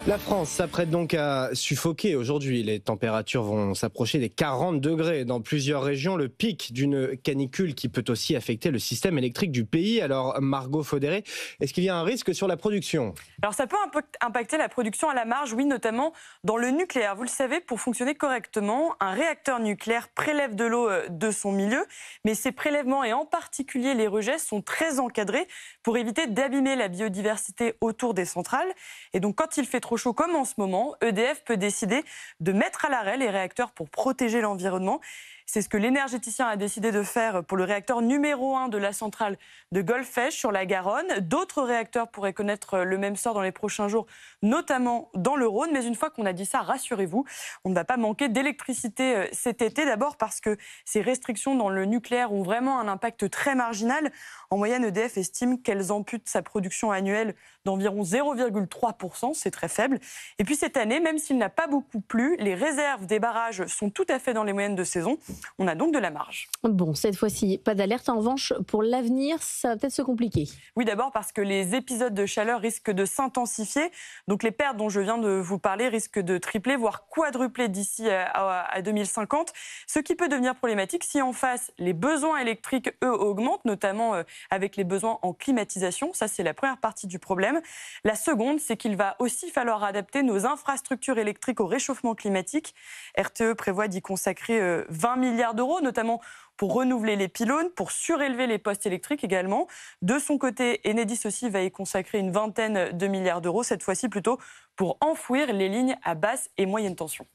La France s'apprête donc à suffoquer aujourd'hui. Les températures vont s'approcher des 40 degrés dans plusieurs régions. Le pic d'une canicule qui peut aussi affecter le système électrique du pays. Alors, Margot Faudéré, est-ce qu'il y a un risque sur la production? Alors ça peut impacter la production à la marge, oui, notamment dans le nucléaire. Vous le savez, pour fonctionner correctement, un réacteur nucléaire prélève de l'eau de son milieu, mais ces prélèvements, et en particulier les rejets, sont très encadrés pour éviter d'abîmer la biodiversité autour des centrales. Et donc quand il fait trop chaud comme en ce moment, EDF peut décider de mettre à l'arrêt les réacteurs pour protéger l'environnement. C'est ce que l'énergéticien a décidé de faire pour le réacteur numéro 1 de la centrale de Golfech sur la Garonne. D'autres réacteurs pourraient connaître le même sort dans les prochains jours, notamment dans le Rhône. Mais une fois qu'on a dit ça, rassurez-vous, on ne va pas manquer d'électricité cet été. D'abord parce que ces restrictions dans le nucléaire ont vraiment un impact très marginal. En moyenne, EDF estime qu'elles amputent sa production annuelle d'environ 0,3%. C'est très faible. Et puis cette année, même s'il n'a pas beaucoup plu, les réserves des barrages sont tout à fait dans les moyennes de saison. On a donc de la marge. Bon, cette fois-ci, pas d'alerte. En revanche, pour l'avenir, ça va peut-être se compliquer. Oui, d'abord parce que les épisodes de chaleur risquent de s'intensifier. Donc les pertes dont je viens de vous parler risquent de tripler, voire quadrupler d'ici à 2050. Ce qui peut devenir problématique si en face, les besoins électriques, eux, augmentent, notamment avec les besoins en climatisation. Ça, c'est la première partie du problème. La seconde, c'est qu'il va aussi falloir adapter nos infrastructures électriques au réchauffement climatique. RTE prévoit d'y consacrer 20 milliards d'euros, notamment pour renouveler les pylônes, pour surélever les postes électriques également. De son côté, Enedis aussi va y consacrer une vingtaine de milliards d'euros, cette fois-ci plutôt pour enfouir les lignes à basse et moyenne tension.